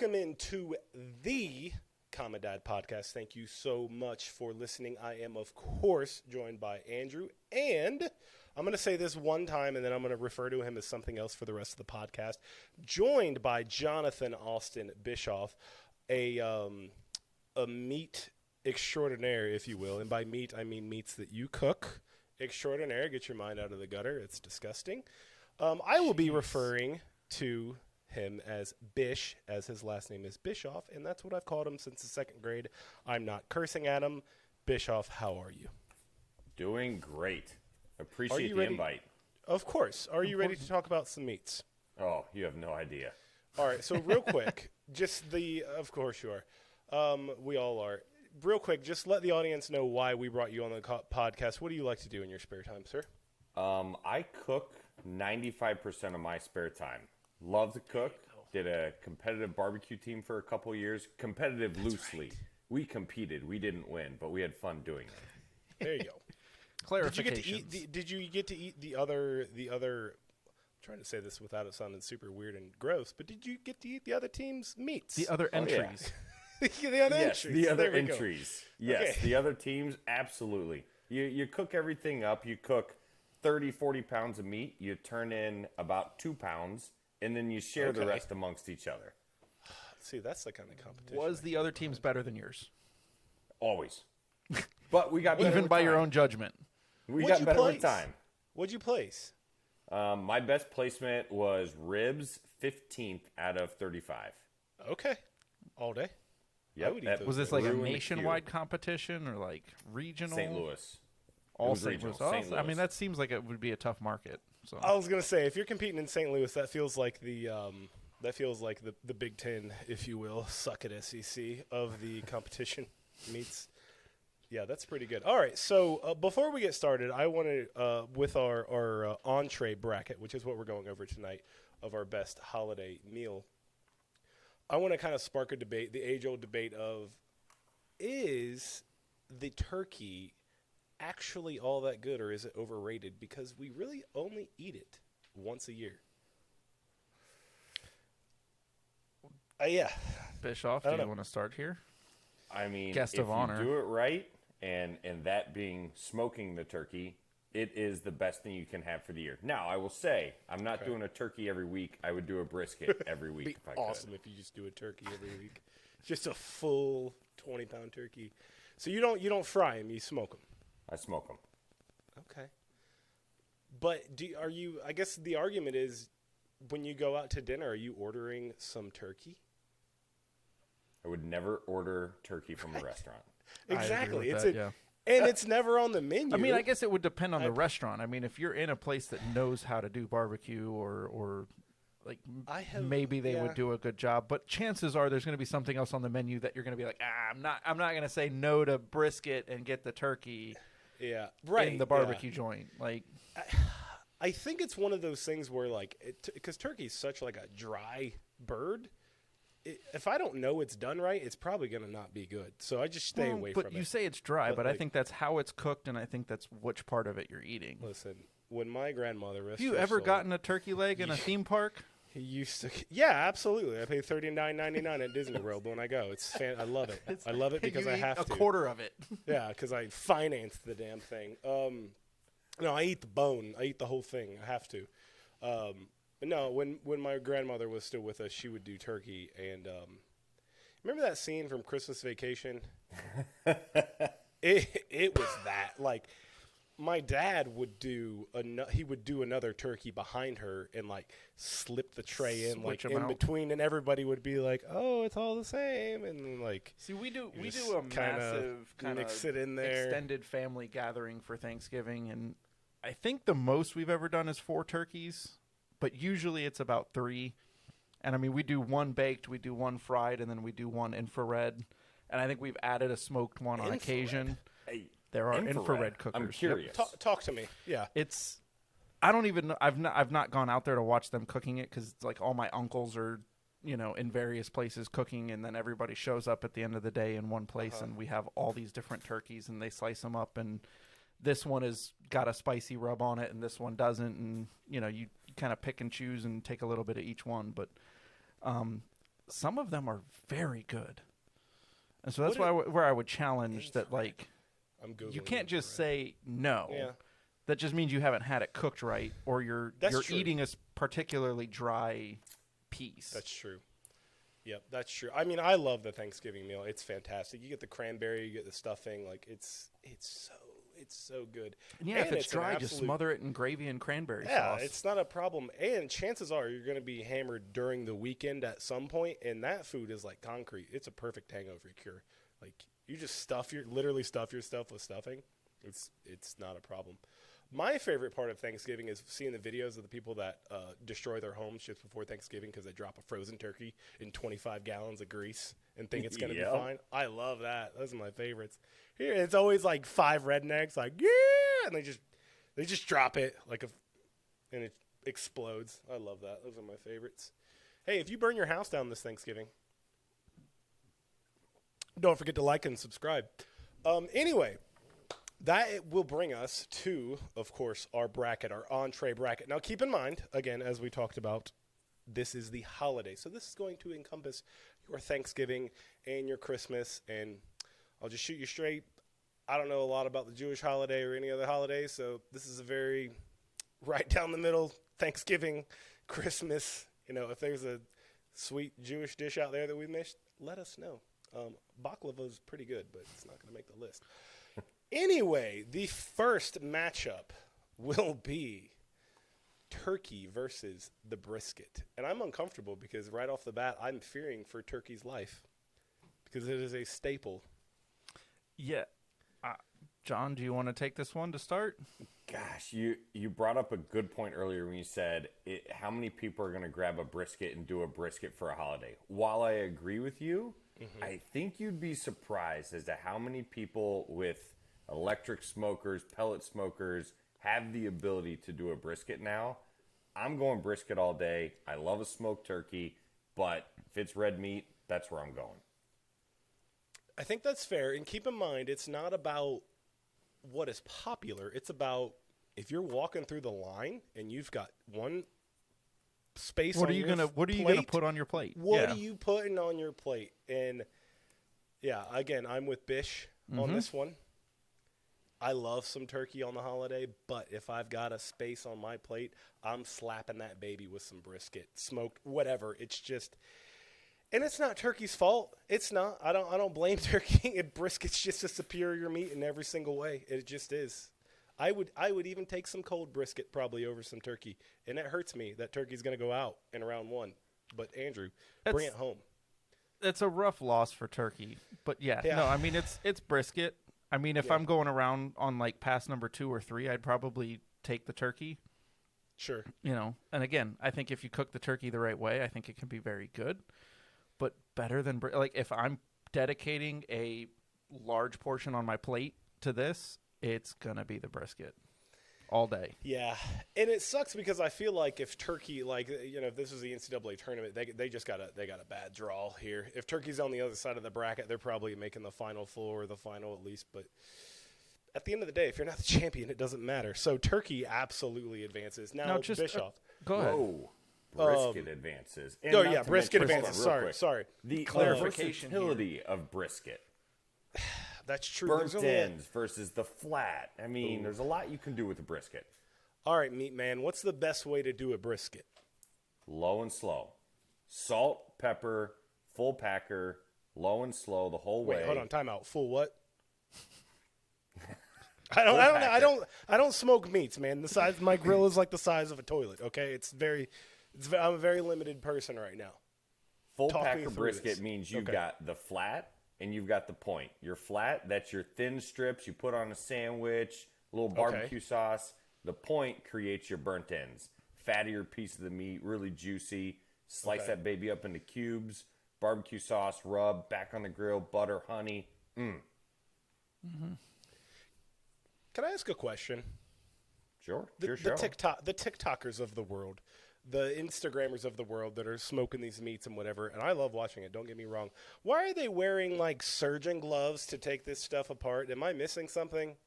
Welcome into the Common Dad podcast. Thank you so much for listening. I am, of course, joined by Andrew, and I'm going to say this one time, and then I'm going to refer to him as something else for the rest of the podcast. Joined by Jonathan Austin Bischoff, a meat extraordinaire, if you will. And by meat, I mean meats that you cook. Extraordinaire. Get your mind out of the gutter. It's disgusting. I will be referring to him as Bish, as his last name is Bischoff, and that's what I've called him since the second grade. I'm not cursing at him. Bischoff, how are you? Doing great. Appreciate the invite. Of course. Are you ready to talk about some meats? Oh, you have no idea. All right, so real quick, of course you are. We all are. Real quick, just let the audience know why we brought you on the podcast. What do you like to do in your spare time, sir? I cook 95% of my spare time. Love to cook. Did a competitive barbecue team for a couple years. Competitive loosely. Right. We competed. We didn't win, but we had fun doing it. There you go. Clarifications. Did you get to eat the other? I'm trying to say this without it sounding super weird and gross, but did you get to eat the other team's meats? The other entries. Yeah. The other yes, entries. The other entries. Yes, okay. The other teams, absolutely. You cook everything up. You cook 30, 40 pounds of meat. You turn in about 2 pounds, and then you share the rest amongst each other. See, that's the kind of competition. Was the other teams better than yours? Always. But we got better even with by time. your own judgment. We got better with time. What'd you place? My best placement was ribs, 15th out of 35. Okay. All day? Yep. Was this like a nationwide competition or like regional? St. Louis. All St. Louis. St. Louis. I mean, that seems like it would be a tough market. So I was gonna say, if you're competing in St. Louis, that feels like the Big Ten, if you will, suck at SEC of the competition meets. Yeah, that's pretty good. All right, so before we get started, I want to, with our entree bracket, which is what we're going over tonight, of our best holiday meal, I want to kind of spark a debate, the age-old debate of, is the turkey actually all that good, or is it overrated? Because we really only eat it once a year. Yeah. Bischoff, do you want to start here? I mean, Guest if of honor. you do it right, and that being smoking the turkey, it is the best thing you can have for the year. Now, I will say, I'm not doing a turkey every week. I would do a brisket every week. It'd be awesome if you just do a turkey every week. Just a full 20-pound turkey. So you don't fry them, you smoke them. I smoke them. Okay. But I guess the argument is, when you go out to dinner, are you ordering some turkey? I would never order turkey from a restaurant. Exactly. And it's never on the menu. I mean, I guess it would depend on the restaurant. I mean, if you're in a place that knows how to do barbecue or like maybe they would do a good job, but chances are there's going to be something else on the menu that you're going to be like, I'm not going to say no to brisket and get the turkey. Yeah, right. In the barbecue joint, like. I think it's one of those things where, like, because turkey is such like a dry bird. If I don't know it's done right, it's probably going to not be good. So I just stay away from it. But you say it's dry, but I think that's how it's cooked, and I think that's which part of it you're eating. Listen, when my grandmother have you ever gotten a turkey leg in a theme park? He used to. Yeah, absolutely. I pay $39.99 at Disney World when I go. I love it. I love it because I have to. A quarter of it. Yeah, because I financed the damn thing. No, I eat the bone. I eat the whole thing. I have to. But no, when my grandmother was still with us, she would do turkey. And remember that scene from Christmas Vacation? It was that. Like, my dad would do another turkey behind her and like slip the tray in Switch like in between, and everybody would be like, "Oh, it's all the same," and like. See, we do a massive kind mix it in there. Extended family gathering for Thanksgiving, and I think the most we've ever done is 4 turkeys, but usually it's about 3. And I mean, we do 1 baked, we do 1 fried, and then we do 1 infrared. And I think we've added a smoked one on occasion. Hey, there are infrared cookers. I'm curious. Yep. Talk to me. Yeah. I don't even know. I've not gone out there to watch them cooking it because like all my uncles are, in various places cooking, and then everybody shows up at the end of the day in one place, and we have all these different turkeys, and they slice them up, and this one has got a spicy rub on it, and this one doesn't, and you kind of pick and choose and take a little bit of each one, but some of them are very good. And so that's What where I would challenge that, like, I'm Googling you can't just infrared. say no. Yeah. That just means you haven't had it cooked right, or you're That's true. eating a particularly dry piece. That's true. Yep, that's true. I mean, I love the Thanksgiving meal. It's fantastic. You get the cranberry, you get the stuffing. Like it's so good. And yeah, if And it's an dry, just absolute- smother it in gravy and cranberry Yeah, sauce. it's not a problem. And chances are you're going to be hammered during the weekend at some point, and that food is like concrete. It's a perfect hangover cure. Like you just literally stuff your stuff with stuffing. It's not a problem. My favorite part of Thanksgiving is seeing the videos of the people that destroy their homes just before Thanksgiving because they drop a frozen turkey in 25 gallons of grease and think it's going to Yep. be fine. I love that. Those are my favorites. Here, it's always like 5 rednecks, like yeah, and they just drop it and it explodes. I love that. Those are my favorites. Hey, if you burn your house down this Thanksgiving, don't forget to like and subscribe. Anyway, that will bring us to, of course, our bracket, our entree bracket. Now, keep in mind, again, as we talked about, this is the holiday. So this is going to encompass your Thanksgiving and your Christmas. And I'll just shoot you straight. I don't know a lot about the Jewish holiday or any other holiday, so this is a very right down the middle Thanksgiving, Christmas. You know, if there's a sweet Jewish dish out there that we missed, let us know. Baklava is pretty good, but it's not going to make the list. Anyway, the first matchup will be turkey versus the brisket. And I'm uncomfortable because right off the bat, I'm fearing for turkey's life because it is a staple. Yeah. John, do you want to take this one to start? Gosh, you brought up a good point earlier when you said how many people are going to grab a brisket and do a brisket for a holiday. While I agree with you, I think you'd be surprised as to how many people with electric smokers, pellet smokers have the ability to do a brisket now. I'm going brisket all day. I love a smoked turkey, but if it's red meat, that's where I'm going. I think that's fair. And keep in mind, it's not about what is popular. It's about if you're walking through the line and you've got one space What on are you your gonna plate, put on your plate? What are you putting on your plate? And yeah, again, I'm with Bish on this one. I love some turkey on the holiday, but if I've got a space on my plate, I'm slapping that baby with some brisket, smoked, whatever. It's just, and it's not turkey's fault. It's not. I don't blame turkey. Brisket's just a superior meat in every single way. It just is. I would even take some cold brisket probably over some turkey, and it hurts me that turkey's going to go out in round 1. But Andrew, bring it home. It's a rough loss for turkey, but yeah. Yeah. No, I mean it's brisket. I mean, if I'm going around on like pass number 2 or 3, I'd probably take the turkey. Sure. You know, and again, I think if you cook the turkey the right way, I think it can be very good. But better than like if I'm dedicating a large portion on my plate to this, it's gonna be the brisket all day. Yeah, and it sucks because I feel like if turkey, like if this was the NCAA tournament, they just got a bad draw here. If turkey's on the other side of the bracket, they're probably making the Final Four or the final at least. But at the end of the day, if you're not the champion, it doesn't matter. So turkey absolutely advances. Now just Bischoff. Go ahead. Whoa. Brisket advances. And Oh not yeah, to brisket mention- hold advances. on, real Sorry. quick. The Clarification versatility of brisket. That's true. Burnt There's only a- ends versus the flat. I mean, there's a lot you can do with a brisket. All right, meat man. What's the best way to do a brisket? Low and slow. Salt, pepper, full packer, low and slow the whole way. Wait, hold on. Time out. Full what? I don't smoke meats, man. The size my grill is like the size of a toilet. Okay, I'm a very limited person right now. Full Talk me packer through brisket this. means you've Okay. got the flat and you've got the point. Your flat, that's your thin strips you put on a sandwich, a little barbecue sauce. The point creates your burnt ends. Fattier piece of the meat, really juicy. Slice that baby up into cubes. Barbecue sauce, rub, back on the grill, butter, honey. Can I ask a question? Sure, The your show. TikTokers of the world, the Instagrammers of the world that are smoking these meats and whatever, and I love watching it, don't get me wrong. Why are they wearing like surgeon gloves to take this stuff apart? Am I missing something?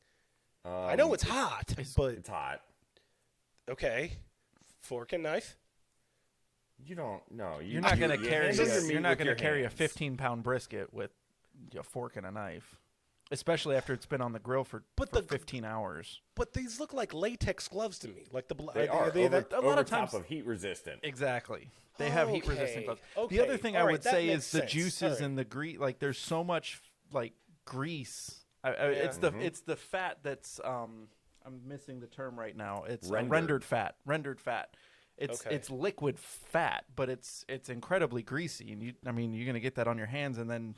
I know it's hot, but It's hot. okay. Fork and knife? You don't. No, You're not going to you carry. handle your meat You're not with going your to carry a hands. 15-pound brisket with a fork and a knife, especially after it's been on the grill for But 15 hours. But these look like latex gloves to me. Like They are over, a lot over of times- top of heat resistant. Exactly. They have heat resistant gloves. Okay. The other thing I All right, would that say makes is the sense. juices All right. and the grease. Like there's so much like grease. It's the fat that's I'm missing the term right now. It's rendered fat. Rendered fat. It's liquid fat, but it's incredibly greasy, and you're gonna get that on your hands, and then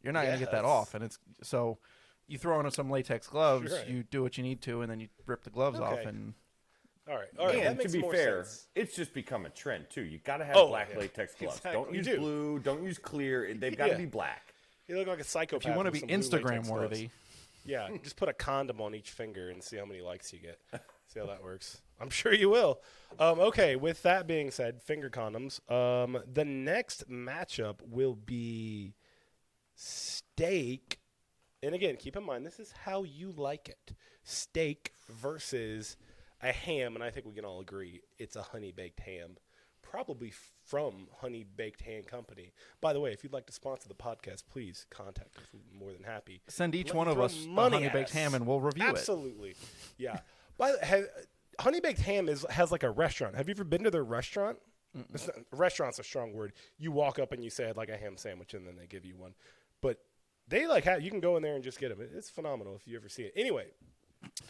you're not gonna get that off, and it's so. You throw on some latex gloves, Sure. you do what you need to, and then you rip the gloves off, Okay. and All right. That And to makes be more fair, sense. it's just become a trend too. You got to have Oh, black yeah. latex gloves. Exactly. Don't You use do. blue. Don't use clear. They've got to Yeah. be black. You look like a psychopath. if you want to with be some blue latex Instagram gloves. worthy, Yeah, just put a condom on each finger and see how many likes you get. See how that works. I'm sure you will. Okay, with that being said, finger condoms. The next matchup will be steak. And again, keep in mind, this is how you like it. Steak versus a ham, and I think we can all agree it's a honey-baked ham. Probably from Honey Baked Ham Company. By the way, if you'd like to sponsor the podcast, please contact us. We're more than happy. send each Let one me of throw us a money honey at baked us. ham, and we'll review it. Absolutely. Yeah. Honey Baked Ham has like a restaurant. Have you ever been to their restaurant? It's not, restaurant's a strong word. You walk up and you say, I'd like a ham sandwich, and then they give you one. But they like you can go in there and just get them. It's phenomenal if you ever see it. Anyway,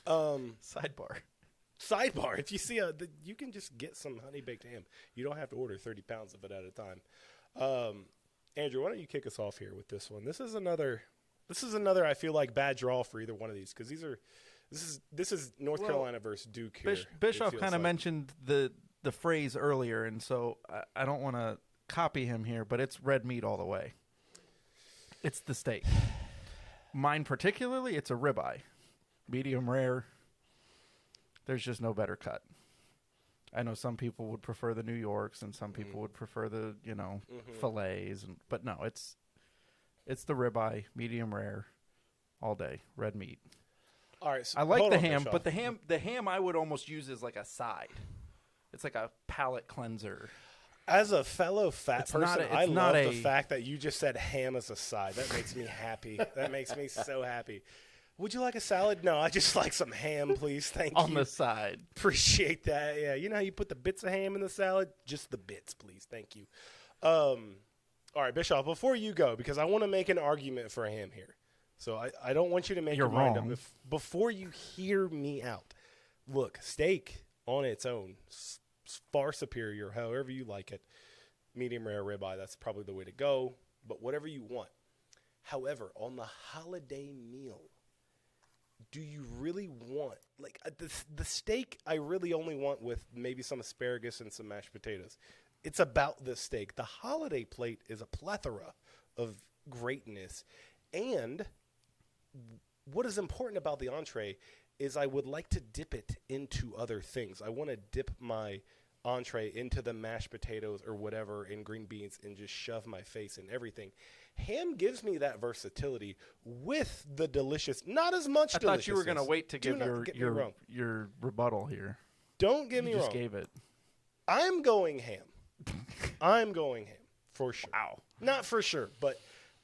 Sidebar. sidebar, if you see you can just get some honey baked ham. You don't have to order 30 pounds of it at a time. Andrew, why don't you kick us off here with this one? This is another I feel like bad draw for either one of these because this is North Carolina versus Duke here. Bischoff it feels kind of like. mentioned the phrase earlier, and so I don't want to copy him here, but it's red meat all the way. It's the steak. Mine particularly, it's a ribeye, medium rare. There's just no better cut. I know some people would prefer the New Yorks, and some people would prefer the fillets, but no, it's the ribeye, medium rare, all day, red meat. All right, so I like hold the on, ham, Bischoff. but the ham I would almost use as like a side. It's like a palate cleanser. As a fellow fat It's not person, a- I it's not love a- the fact that you just said ham as a side. That makes me happy. That makes me so happy. Would you like a salad? No, I just like some ham, please. Thank On you. the side. Appreciate that. Yeah, you know how you put the bits of ham in the salad? Just the bits, please. Thank you. All right, Bischoff, before you go, because I want to make an argument for ham here. So I don't want you to make You're your mind wrong. up. Before you hear me out, look, steak on its own, far superior, however you like it. Medium rare ribeye, that's probably the way to go. But whatever you want. However, on the holiday meal, do you really want like the steak? I really only want with maybe some asparagus and some mashed potatoes. It's about the steak. The holiday plate is a plethora of greatness, and what is important about the entree is I would like to dip it into other things. I want to dip my entree into the mashed potatoes or whatever in green beans and just shove my face in everything. Ham gives me that versatility with the delicious, not as much I thought you were going to deliciousness. wait to Do give not get me wrong. your rebuttal here. Don't get me You just wrong. gave it. I'm going ham. I'm going ham for sure. Wow. Not for sure, but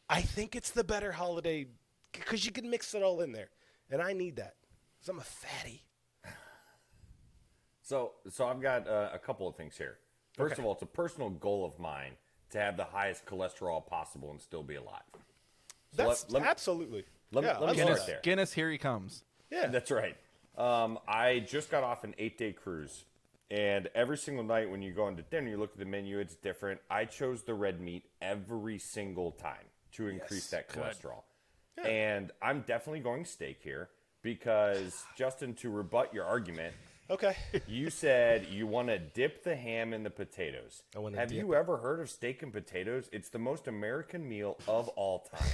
I think it's the better holiday because you can mix it all in there, and I need that because I'm a fatty. So I've got a couple of things here. First Okay. of all, it's a personal goal of mine to have the highest cholesterol possible and still be alive. So That's absolutely. let me I love start that. there. Guinness, here he comes. Yeah, That's right. I just got off an 8-day cruise, and every single night when you go into dinner, you look at the menu, it's different. I chose the red meat every single time to increase that cholesterol. And I'm definitely going steak here because, Justin, to rebut your argument, okay. you said you want to dip the ham in the potatoes. I wanna Have dip you ever heard of steak and potatoes? It's the most American meal of all time.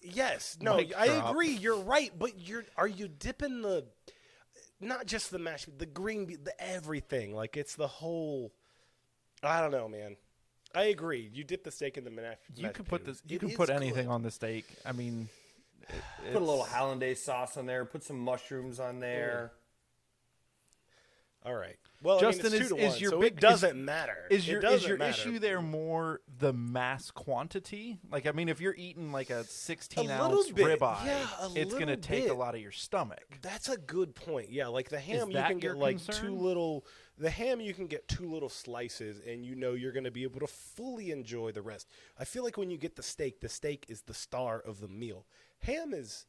Yes, no, Mic I drop. agree. You're right, but are you dipping the not just the mashed, the green, the everything? Like it's the whole. I don't know, man. I agree. You dip the steak in the mashed. You can put this. potatoes. You It can is put anything good. on the steak. I mean, Put a little hollandaise sauce on there. Put some mushrooms on there. All right. Well, Justin, I mean, it's 2-1, is your so big, it doesn't matter. Is It your doesn't matter. issue there more the mass quantity? Like, I mean, if you're eating like a 16 A ounce little bit. ribeye, Yeah, it's going to little take bit. a lot of your stomach. That's a good point. Yeah, like the ham, you that can your get like concern? two little. The ham, you can get 2 little slices, and you know you're going to be able to fully enjoy the rest. I feel like when you get the steak is the star of the meal. Ham is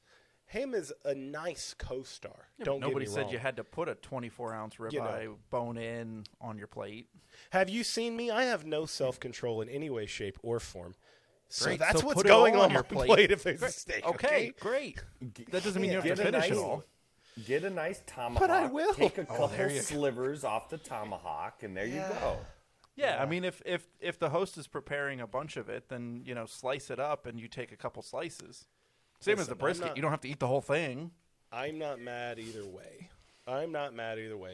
a nice co-star. Don't Nobody get me said wrong. you had to put a 24 ounce ribeye bone in on your plate. Have you seen me? I have no self-control in any way, shape, or form. So Great, that's so what's put it going all on on your my plate. plate if there's a Great. steak. Okay, great. That doesn't mean you have to Get a finish it nice- all. Get a nice tomahawk. I will. Take a Oh, couple there you go. slivers off the tomahawk, and there you go. Yeah, I mean, if the host is preparing a bunch of it, then slice it up and you take a couple slices. Same as Listen, the I'm brisket, not- you don't have to eat the whole thing. I'm not mad either way.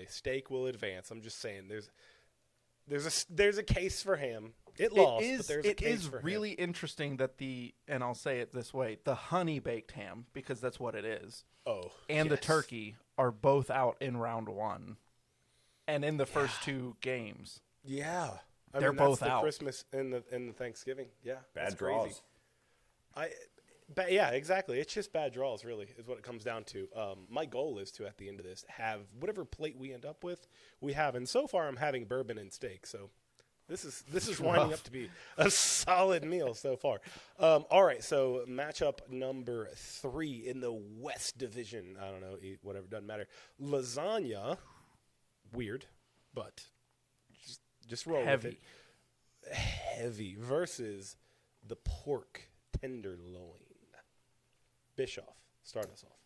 Steak will advance. I'm just saying there's a case for ham. It lost, but there's a It case is for really ham. interesting that and I'll say it this way, the honey baked ham, because that's what it is, Oh, and the yes. turkey are both out in round 1, and in the first 2 games. Yeah, I They're mean, that's both the out. Christmas and the Thanksgiving. Yeah, Bad that's draws. Crazy. Yeah, exactly. It's just bad draws, really, is what it comes down to. My goal is to, at the end of this, have whatever plate we end up with, we have. And so far, I'm having bourbon and steak. So this is winding up to be a solid meal so far. All right, so matchup number 3 in the West Division. I don't know, whatever, doesn't matter. Lasagna, weird, but just roll Heavy. with it. Heavy versus the pork tenderloin. Bischoff, start us off.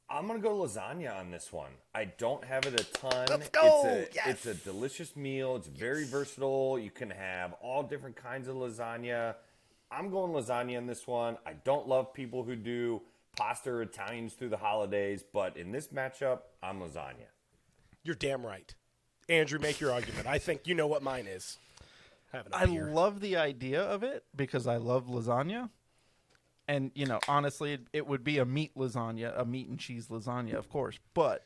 I'm gonna go lasagna on this one. I don't have it a ton. Let's go! It's a delicious meal. It's very versatile. You can have all different kinds of lasagna. I'm going lasagna on this one. I don't love people who do pasta or Italians through the holidays, but in this matchup, I'm lasagna. You're damn right. Andrew, make your argument. I think you know what mine is. Having a I beer. love the idea of it because I love lasagna. And, honestly, it would be a meat lasagna, a meat and cheese lasagna, of course. But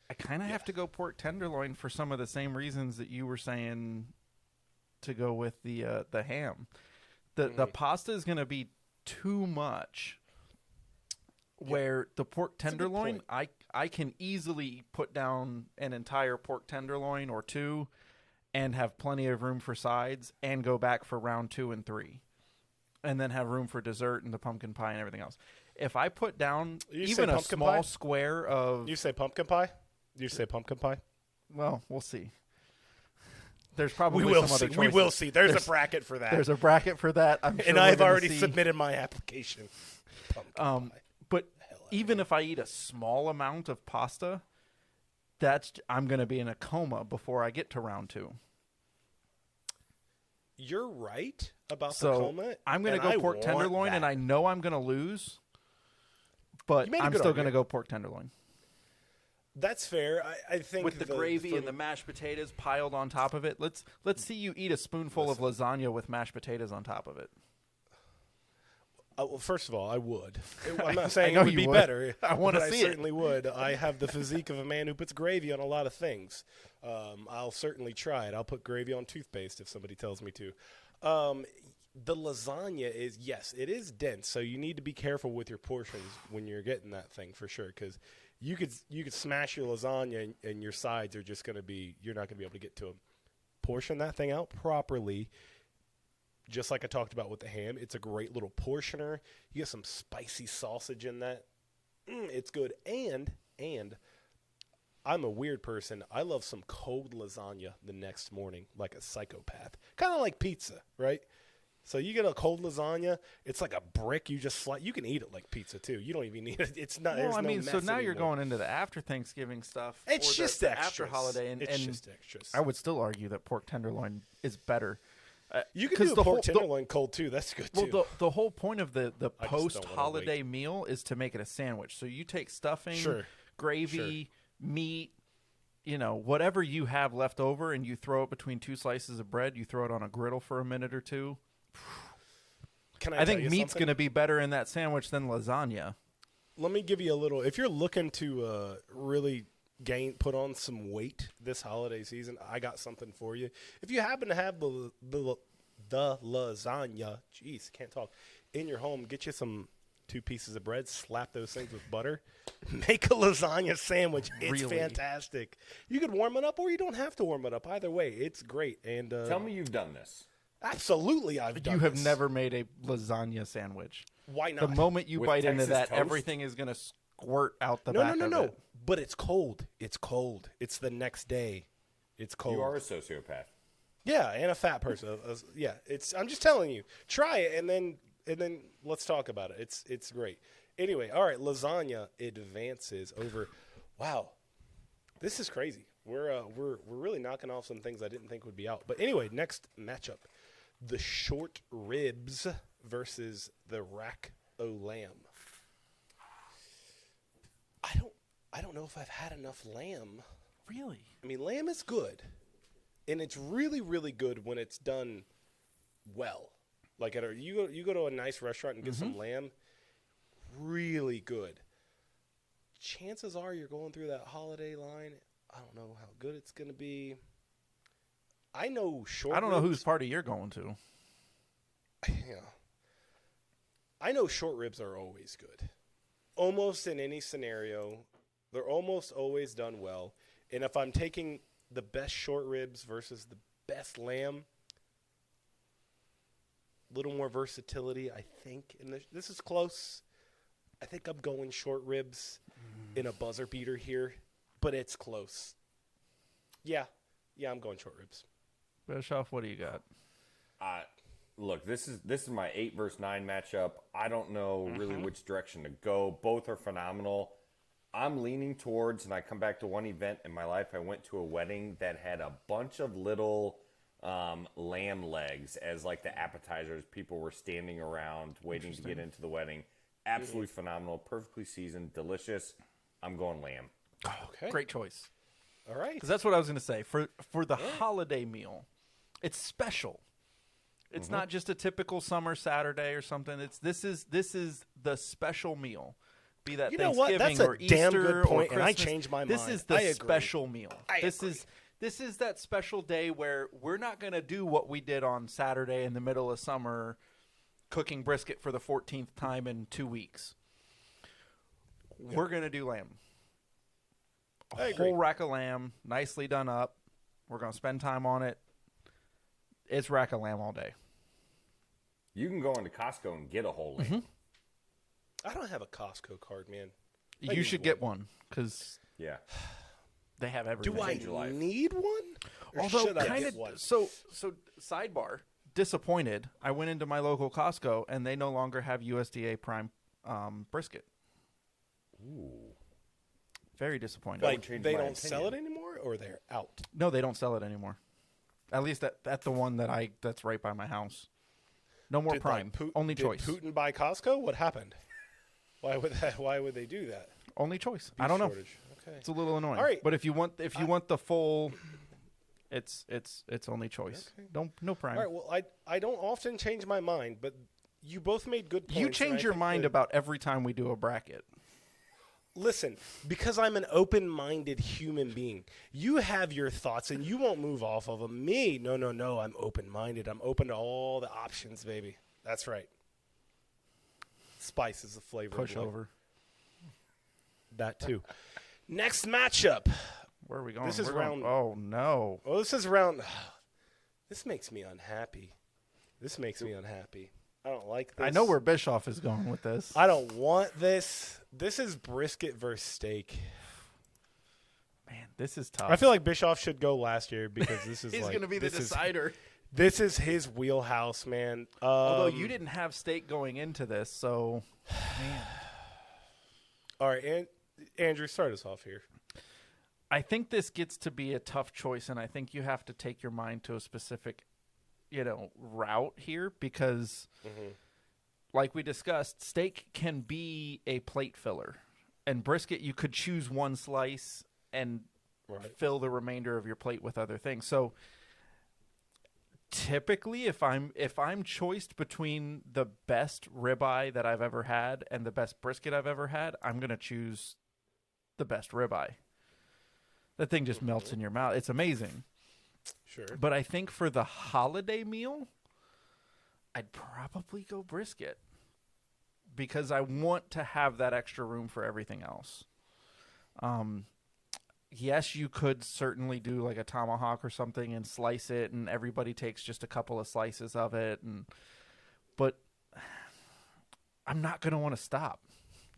I kind of have to go pork tenderloin for some of the same reasons that you were saying to go with the ham. The pasta is going to be too much. Where the pork tenderloin, I can easily put down an entire pork tenderloin or 2 and have plenty of room for sides and go back for round 2 and 3. And then have room for dessert and the pumpkin pie and everything else. If I put down You say even a pumpkin small pie? square of... You say pumpkin pie? You say pumpkin pie? Well, we'll see. There's probably We will some other see. We choices. will see. There's a bracket for that. There's a bracket for that. I'm sure and we're I've gonna already see. submitted my application. Pumpkin pie. But even if I eat a small amount of pasta, I'm going to be in a coma before I get to round 2. You're right about the So coma. I'm going and to I go pork want tenderloin, that. and I know I'm going to lose, but You made a I'm good still going to argument. go pork tenderloin. That's fair. I think With the gravy and the mashed potatoes piled on top of it. Let's see you eat a spoonful of lasagna with mashed potatoes on top of it. Well, first of all, I would. I'm not saying know it would you be would. better. I wanna but see it. I certainly would. I have the physique of a man who puts gravy on a lot of things. I'll certainly try it. I'll put gravy on toothpaste if somebody tells me to. The lasagna is, yes, it is dense, so you need to be careful with your portions when you're getting that thing for sure, because you could smash your lasagna and your sides are just going to be, you're not going to be able to get to them. Portion that thing out properly. Just like I talked about with the ham, it's a great little portioner. You get some spicy sausage in that. It's good. And I'm a weird person. I love some cold lasagna the next morning like a psychopath. Kind of like pizza, right? So you get a cold lasagna, it's like a brick. You just you can eat it like pizza too. You don't even need it. It's not. Well, there's I no mean, so mess now you're anymore. going into the after Thanksgiving stuff. It's or just the extras. after holiday, It's and just extras. I would still argue that pork tenderloin is better. You can 'cause do a the pork whole- tenderloin cold too. That's good too. Well, the whole point of the I just don't wanna post-holiday meal is to make it a sandwich. So you take stuffing, Sure. gravy, meat, whatever you have left over, and you throw it between 2 slices of bread. You throw it on a griddle for a minute or 2. Can I tell think you meat's something? going to be better in that sandwich than lasagna. Let me give you a little. If you're looking to really put on some weight this holiday season, I got something for you. If you happen to have the lasagna, jeez, can't talk, in your home, get you some 2 pieces of bread, slap those things with butter, make a lasagna sandwich. It's Really? fantastic. You could warm it up, or you don't have to warm it up. Either way, it's great. And Tell me you've done this. absolutely, I've done You have this. never made a lasagna sandwich. Why The not? moment you With bite into Texas that, toast? everything is going to squirt out the no, back no, of no. it. But it's cold. It's cold. It's the next day. It's cold. You are a sociopath. Yeah, and a fat person. Yeah, it's. I'm just telling you. Try it, and then let's talk about it. It's great. Anyway, all right. Lasagna advances over. Wow, this is crazy. We're really knocking off some things I didn't think would be out. But anyway, next matchup, the short ribs versus the rack o lamb. I don't know if I've had enough lamb. Really? I mean, lamb is good, and it's really, really good when it's done well. Like you go to a nice restaurant and get some lamb, really good. Chances are you're going through that holiday line. I don't know how good it's going to be. I know short. I don't know ribs- whose party you're going to. Yeah. I know short ribs are always good. Almost in any scenario, they're almost always done well. And if I'm taking the best short ribs versus the best lamb, a little more versatility, I think. And this is close. I think I'm going short ribs in a buzzer beater here, but it's close. Yeah, I'm going short ribs. Bischoff, what do you got? Look, this is my 8 versus 9 matchup. I don't know really which direction to go. Both are phenomenal. I'm leaning towards, and I come back to one event in my life. I went to a wedding that had a bunch of little lamb legs as like the appetizers. People were standing around waiting to get into the wedding. Absolutely phenomenal, perfectly seasoned, delicious. I'm going lamb. Okay. Great choice. All right. Because that's what I was going to say. For the holiday meal, it's special. It's not just a typical summer Saturday or something. This is the special meal. Be that You know what? Thanksgiving That's a or Easter damn good point, or and I Christmas. changed my This mind. is the I agree. special meal. I This agree. is that special day where we're not going to do what we did on Saturday in the middle of summer, cooking brisket for the 14th time in 2 weeks. We're going to do lamb. I A agree. whole rack of lamb, nicely done up. We're going to spend time on it. It's rack of lamb all day. You can go into Costco and get a whole lamb. I don't have a Costco card, man. I You need should get one because Yeah. they have everything. Do I Change your life. need one? Or Although should I kind get of one? so sidebar, disappointed. I went into my local Costco and they no longer have USDA prime brisket. Ooh. Very disappointed. Like change they my don't sell it opinion. anymore, or they're out. No, they don't sell it anymore. At least at the one that's right by my house. No more Did, prime. like, Only did choice. Putin buy Costco? What happened? Why would they do that? Only choice. I Beef don't know. shortage. Okay. It's a little annoying. All right. But if you want the full, it's only choice. Okay. No prime. All right. Well, I don't often change my mind, but you both made good points. You and change I your think mind that- about every time we do a bracket. Listen, because I'm an open-minded human being. You have your thoughts, and you won't move off of them. Me, no. I'm open-minded. I'm open to all the options, baby. That's right. Spice is the flavor. of Push life. over. That too. Next matchup. Where are we going? This is We're going- round- Oh no. Well, this is round. This makes me unhappy. I don't like this. I know where Bischoff is going with this. I don't want this. This is brisket versus steak. Man, this is tough. I feel like Bischoff should go last year because this is he's like, going to be the this is- decider. This is his wheelhouse, man. Although you didn't have steak going into this, so man. All right, and Andrew, start us off here. I think this gets to be a tough choice, and I think you have to take your mind to a specific, route here because, like we discussed, steak can be a plate filler, and brisket you could choose one slice and Right. fill the remainder of your plate with other things. So typically, if I'm choiced between the best ribeye that I've ever had and the best brisket I've ever had, I'm gonna choose the best ribeye. That thing just melts in your mouth. It's amazing. Sure. But I think for the holiday meal, I'd probably go brisket because I want to have that extra room for everything else. Yes, you could certainly do like a tomahawk or something and slice it, and everybody takes just a couple of slices of it. But I'm not going to want to stop.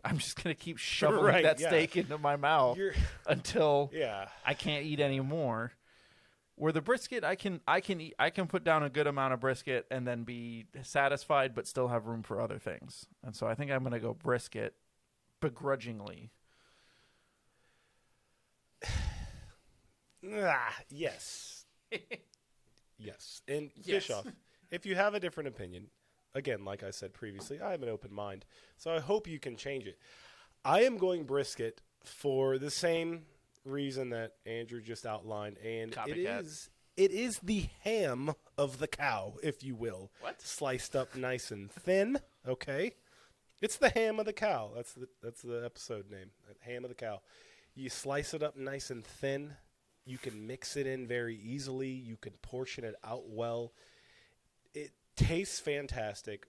I'm just going to keep shoveling Right, that yeah. steak into my mouth until Yeah. I can't eat anymore. Where the brisket, I can put down a good amount of brisket and then be satisfied, but still have room for other things. And so I think I'm going to go brisket, begrudgingly. Yes. Yes. And Bischoff, if you have a different opinion, again, like I said previously, I have an open mind. So I hope you can change it. I am going brisket for the same reason that Andrew just outlined, and Copycat. it is the ham of the cow, if you will. What? Sliced up nice and thin, okay? It's the ham of the cow. That's the episode name. Ham of the cow. You slice it up nice and thin. You can mix it in very easily. You can portion it out well. It tastes fantastic.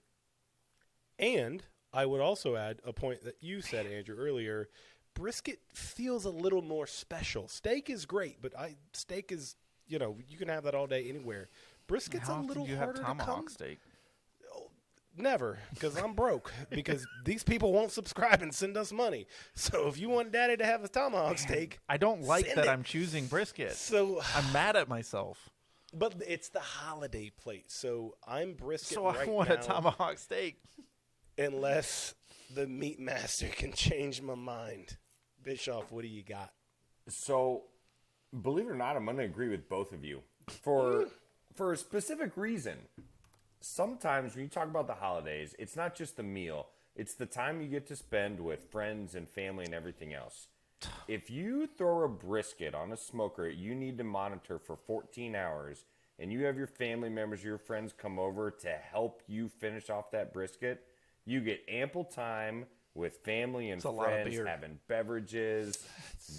And I would also add a point that you said, Andrew, earlier. Brisket feels a little more special. Steak is great, but steak is, you can have that all day anywhere. Brisket's How a often little do you have harder to tomahawk come. steak? Never, because I'm broke. Because these people won't subscribe and send us money. So if you want Daddy to have a tomahawk steak, I don't like send that it. I'm choosing brisket. So, I'm mad at myself. but it's the holiday plate. So I'm brisket So I right want now, a tomahawk steak. unless the meat master can change my mind. Bischoff, what do you got? So, believe it or not, I'm going to agree with both of you for a specific reason. Sometimes when you talk about the holidays, it's not just the meal; it's the time you get to spend with friends and family and everything else. If you throw a brisket on a smoker, you need to monitor for 14 hours, and you have your family members, your friends come over to help you finish off that brisket. You get ample time with family and a lot of friends beer. having beverages.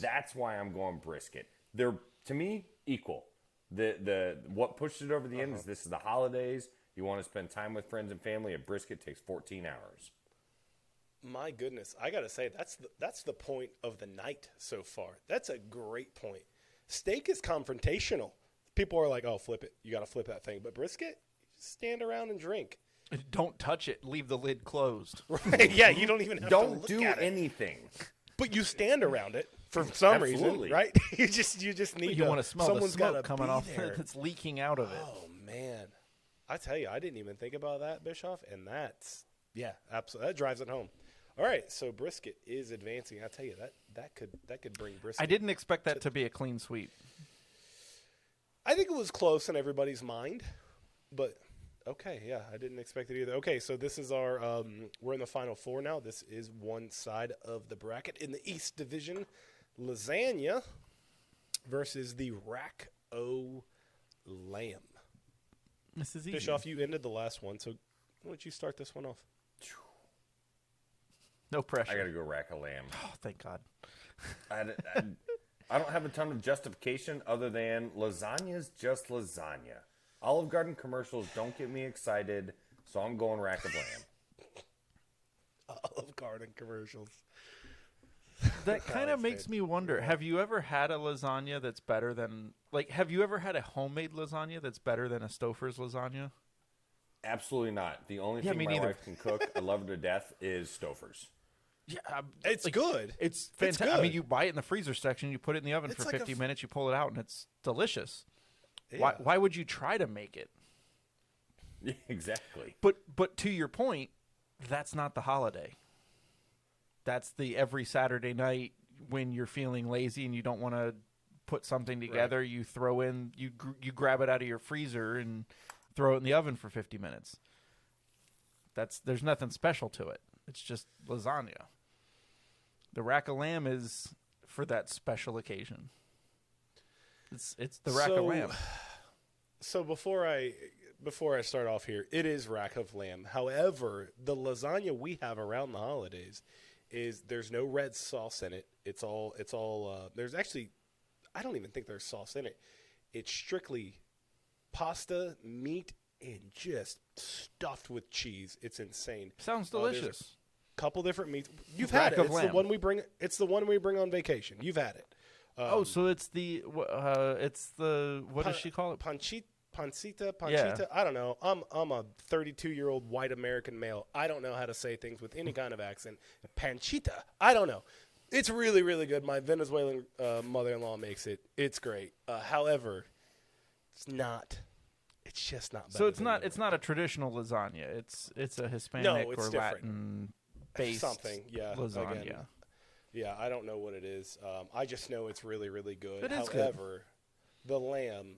That's why I'm going brisket. They're, to me, equal. The what pushed it over the end is this is the holidays. You want to spend time with friends and family. A brisket takes 14 hours. My goodness, I gotta say that's the point of the night so far. That's a great point. Steak is confrontational. People are like, "Oh, flip it. You got to flip that thing." But brisket, you just stand around and drink. Don't touch it. Leave the lid closed. Right? Yeah, you don't even have to Don't look do at it. anything. But you stand around it for some reason, Absolutely. right? You just need You want to smell the someone's smoke gotta coming be off there. that's leaking out of it. Oh man, I tell you, I didn't even think about that, Bischoff, and that's absolutely that drives it home. All right, so brisket is advancing. I tell you that could bring brisket. I didn't expect that to be a clean sweep. I think it was close in everybody's mind, but okay, yeah, I didn't expect it either. Okay, so this is our we're in the final four now. This is one side of the bracket in the East Division. Lasagna versus the Rack O Lamb. This is easy. Bischoff, you ended the last one, so why don't you start this one off? No pressure. I got to go rack a lamb. Oh, thank God. I don't have a ton of justification other than lasagna's just lasagna. Olive Garden commercials don't get me excited, so I'm going rack of lamb. Olive Garden commercials. That kind of makes me wonder. Have you ever had a lasagna that's better than have you ever had a homemade lasagna that's better than a Stouffer's lasagna? Absolutely not. The only Yeah, thing me my neither. wife can cook, I love her to death, is Stouffer's. Yeah, It's good. It's It's fantastic. I mean, good. you buy it in the freezer section, you put it in the oven It's for like a 50 minutes, you pull it out, and it's delicious. Yeah. Why would you try to make it? Exactly. But to your point, that's not the holiday. That's the every Saturday night when you're feeling lazy and you don't want to put something together. You throw in you grab it out of your freezer and throw it in the oven for 50 minutes. There's nothing special to it. It's just lasagna. The rack of lamb is for that special occasion. It's the rack of lamb. So before I start off here, it is rack of lamb. However, the lasagna we have around the holidays is there's no red sauce in it. It's all there's actually I don't even think there's sauce in it. It's strictly pasta, meat, and just stuffed with cheese. It's insane. Sounds There's delicious. Couple different meats. You've Rack had it. of It's lamb. the one we bring. It's the one we bring on vacation. You've had it. So it's the what does she call it? Pancita. Yeah. I don't know. I'm a 32-year-old white American male. I don't know how to say things with any kind of accent. Pancita. I don't know. It's really, really good. My Venezuelan mother-in-law makes it. It's great. However, it's not. It's just not. So it's not a traditional lasagna. It's a Hispanic it's or different. Latin based something. Yeah. lasagna. Again, yeah, I don't know what it is. I just know it's really, really good. It is good. However, the lamb,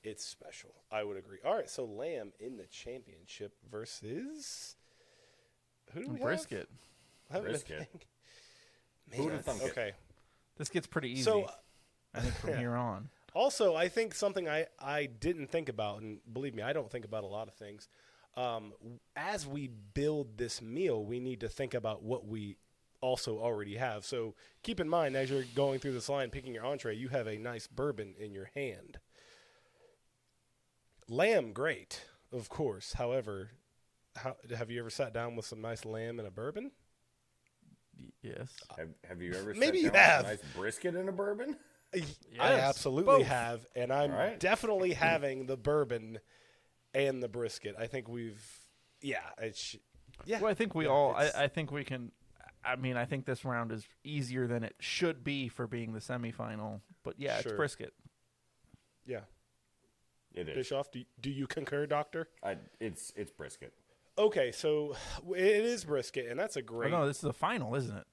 it's special. I would agree. All right, so lamb in the championship versus who do we Brisket. have? Brisket. Man, Who would've thunk it? okay. This gets pretty easy. So, I think from here on. also, I think something I didn't think about, and believe me, I don't think about a lot of things. As we build this meal, we need to think about what we also already have. So keep in mind, as you're going through this line, picking your entree, you have a nice bourbon in your hand. Lamb, great, of course. However, have you ever sat down with some nice lamb and a bourbon? Yes. Have you ever Maybe sat you down with have. a nice brisket in a bourbon? I Yes, absolutely both. have, and I'm All right. definitely having the bourbon and the brisket. I think yeah. Well, I think we yeah, all. it's- I think we can. I mean, I think this round is easier than it should be for being the semifinal. But yeah, it's Sure. brisket. Yeah. It is. Bischoff, do you concur, Doctor? It's brisket. Okay, so it is brisket, and that's a Oh, great. no, this is the final, isn't it?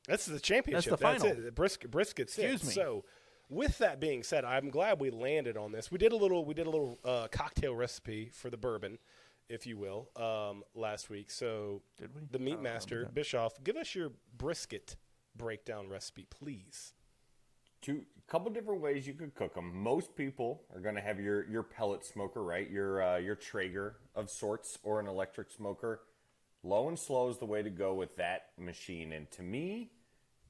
That's the championship. That's the final. it. Brisket's Excuse it. me. So, with that being said, I'm glad we landed on this. We did a little cocktail recipe for the bourbon, if you will, last week. So, Did we? the I meat don't master remember that. Bischoff, give us your brisket breakdown recipe, please. Couple different ways you could cook them. Most people are going to have your pellet smoker, right? Your Traeger of sorts, or an electric smoker. Low and slow is the way to go with that machine. And to me,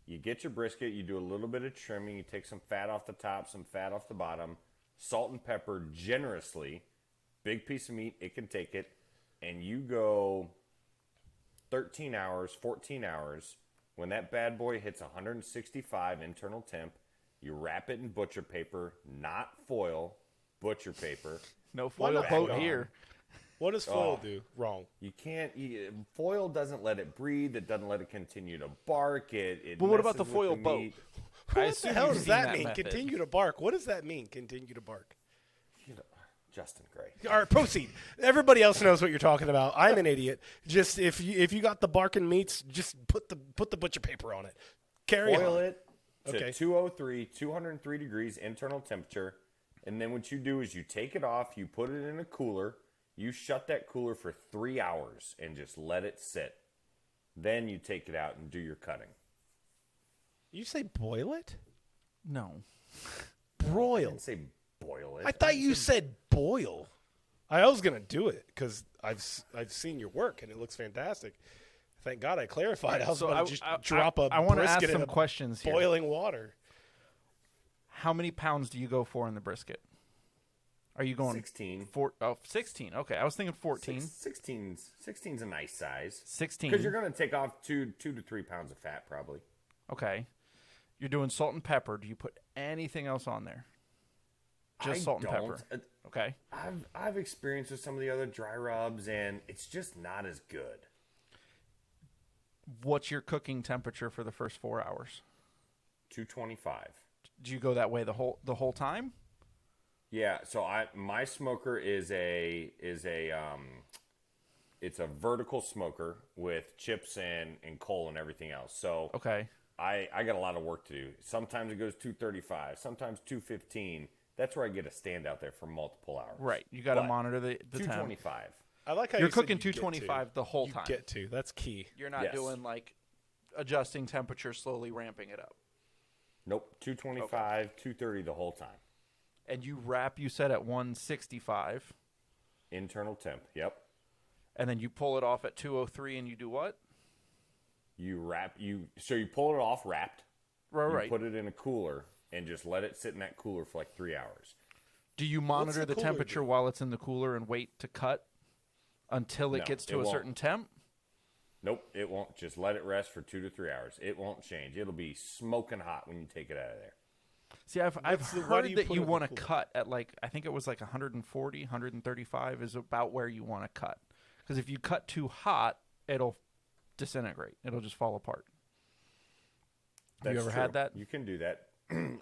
you get your brisket, you do a little bit of trimming, you take some fat off the top, some fat off the bottom, salt and pepper generously. Big piece of meat, it can take it. And you go 13 hours, 14 hours. When that bad boy hits 165 internal temp, you wrap it in butcher paper, not foil, butcher paper. No Why foil not boat foil? here. What does foil Oh. do wrong? You can't. Foil doesn't let it breathe. It doesn't let it continue to bark. It But what about messes the with foil boat? meat. I What the assume hell you've does seen that that mean? method. Continue to bark. What does that mean? Continue to bark. Justin Gray. All right, proceed. Everybody else knows what you're talking about. I'm an idiot. Just if you got the barking meats, just put the butcher paper on it. Carry Boil on. it to Okay. 203 degrees internal temperature, and then what you do is you take it off, you put it in a cooler, you shut that cooler for 3 hours and just let it sit. Then you take it out and do your cutting. You say boil it? No. I Broil. didn't say boil it. I thought you said boil. I was gonna do it because I've seen your work and it looks fantastic. Thank God I clarified. I was So about to just drop a I want to ask brisket in some a questions here. boiling water. How many pounds do you go for in the brisket? Are you going 16. 16. Okay, I was thinking 14. 16's a nice size. 16. Because you're going to take off 2 to 3 pounds of fat, probably. Okay. You're doing salt and pepper. Do you put anything else on there? Just I salt and don't. pepper. Okay. I've experienced with some of the other dry rubs, and it's just not as good. What's your cooking temperature for the first 4 hours? 225. Do you go that way the whole time? Yeah. So my smoker is it's a vertical smoker with chips and coal and everything else. So Okay. I got a lot of work to do. Sometimes it goes 235, sometimes 215. That's where I get a stand out there for multiple hours. Right. You got to But monitor the temp. 225. I like how You're you said cooking you get 225 the whole You time. Get to. That's key. You're not Yes. doing like adjusting temperature, slowly ramping it up. Nope, 225, 230 the whole time. And you wrap, you said, at 165, Internal temp. Yep. and then you pull it off at 203, and you do what? So you pull it off wrapped, Right. You put it in a cooler and just let it sit in that cooler for like 3 hours. Do you monitor the the cooler temperature do? while it's in the cooler and wait to cut until it No, gets it to a won't. certain temp? Nope, it won't. Just let it rest for 2 to 3 hours. It won't change. It'll be smoking hot when you take it out of there. See, I've Why do heard you that put it you in the want to cooler? cut at like, I think it was like 140, 135 is about where you want to cut. Because if you cut too hot, it'll disintegrate. It'll just fall apart. Have you That's ever true. had that? You can do that.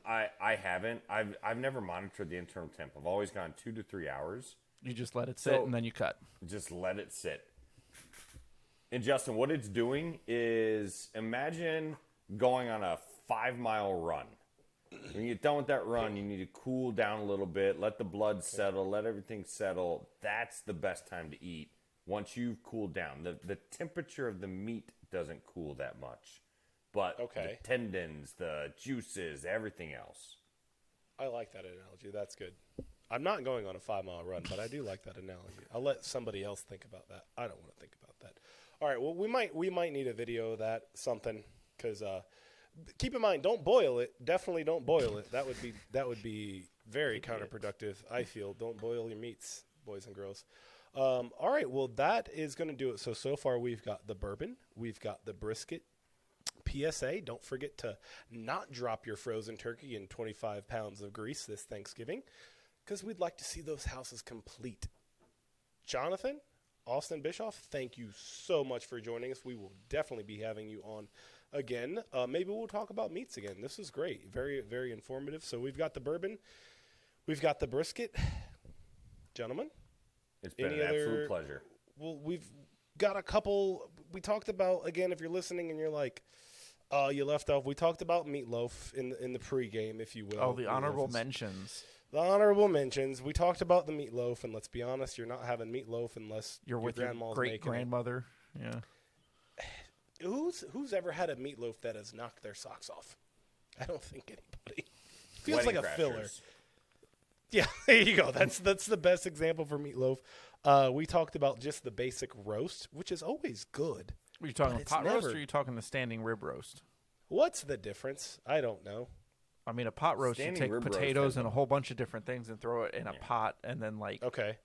I haven't. I've never monitored the internal temp. I've always gone 2 to 3 hours. You just let it sit So- and then you cut. Just let it sit. And Justin, what it's doing is imagine going on a 5-mile run. When you get done with that run, you need to cool down a little bit, let the blood settle, let everything settle. That's the best time to eat once you've cooled down. The temperature of the meat doesn't cool that much, but Okay. the tendons, the juices, everything else. I like that analogy. That's good. I'm not going on a 5-mile run, but I do like that analogy. I'll let somebody else think about that. I don't want to think about that. All right. Well, we might need a video of that, something, because keep in mind, don't boil it. Definitely don't boil it. That would be very counterproductive. I feel. Don't boil your meats, boys and girls. All right. Well, that is going to do it. So far we've got the bourbon, we've got the brisket. PSA, don't forget to not drop your frozen turkey in 25 pounds of grease this Thanksgiving, because we'd like to see those houses complete. Jonathan, Austin Bischoff, thank you so much for joining us. We will definitely be having you on again. Maybe we'll talk about meats again. This is great. Very, very informative. So we've got the bourbon. We've got the brisket. Gentlemen? It's been Any an other- absolute pleasure. Well, we've got a couple. We talked about, again, if you're listening and you're like, you left off, we talked about meatloaf in the pregame, if you will. Oh, the honorable Meatloaf is- mentions. The honorable mentions. We talked about the meatloaf, and let's be honest, you're not having meatloaf unless You're with your grandma's great making it. grandmother. Yeah. Who's ever had a meatloaf that has knocked their socks off? I don't think anybody. Feels Wedding like a filler. crashers. Yeah, there you go. That's the best example for meatloaf. We talked about just the basic roast, which is always good. Were you talking But it's pot roast never- or are you talking the standing rib roast? What's the difference? I don't know. I mean, a pot roast, you Standing take rib roast potatoes has and a whole bunch of different things and throw it in a pot and then like Okay.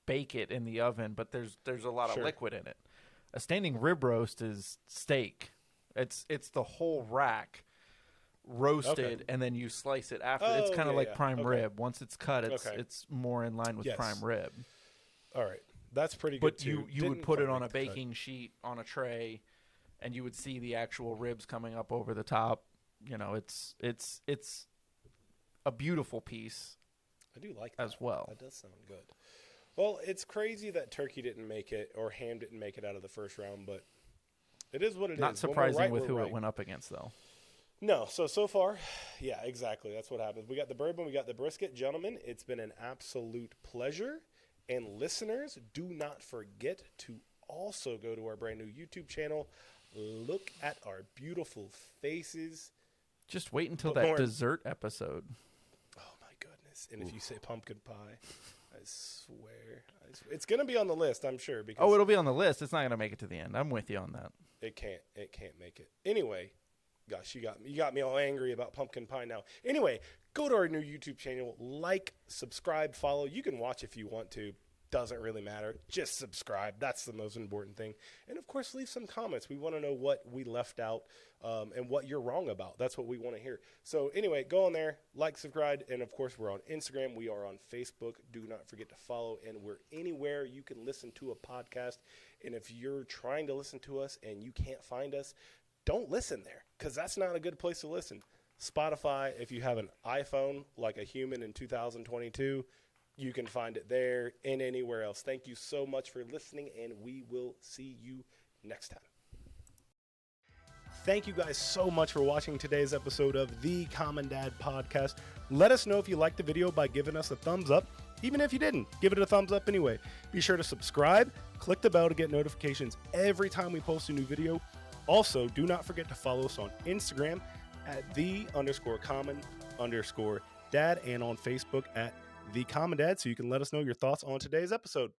bake it in the oven, but there's a lot Sure. of liquid in it. A standing rib roast is steak. It's the whole rack roasted and then you slice it after. It's Oh, kind of yeah, like yeah. prime Okay. rib. Once it's cut, it's Okay. it's more in line with Yes. prime rib. All right. That's pretty good But too. you would Didn't put it quite on a make the cut. baking sheet on a tray and you would see the actual ribs coming up over the top. You know, it's a beautiful piece I do like as that. well. That does sound good. Well, it's crazy that turkey didn't make it or ham didn't make it out of the first round, but it is what it is. Not When we're surprising right, with we're who right. it went up against, though. No, so far, yeah, exactly. That's what happens. We got the bourbon, we got the brisket. Gentlemen, it's been an absolute pleasure. And listeners, do not forget to also go to our brand new YouTube channel. Look at our beautiful faces. Just wait until But that more- dessert episode. Oh, my goodness. And if you say pumpkin pie, I swear. It's going to be on the list, I'm sure. Because Oh, it'll be on the list. It's not going to make it to the end. I'm with you on that. It can't make it. Anyway, gosh, you got me all angry about pumpkin pie now. Anyway, go to our new YouTube channel, like, subscribe, follow. You can watch if you want to. Doesn't really matter. Just subscribe. That's the most important thing. And of course, leave some comments. We want to know what we left out and what you're wrong about. That's what we want to hear. So anyway, go on there, like, subscribe, and of course, we're on Instagram. We are on Facebook. Do not forget to follow, and we're anywhere you can listen to a podcast. And if you're trying to listen to us and you can't find us, don't listen there, because that's not a good place to listen. Spotify, if you have an iPhone like a human in 2022, you can find it there and anywhere else. Thank you so much for listening, and we will see you next time. Thank you guys so much for watching today's episode of the Common Dad Podcast. Let us know if you liked the video by giving us a thumbs up. Even if you didn't, give it a thumbs up anyway. Be sure to subscribe, click the bell to get notifications every time we post a new video. Also, do not forget to follow us on Instagram at _common_dad and on Facebook at The Common Dad, so you can let us know your thoughts on today's episode.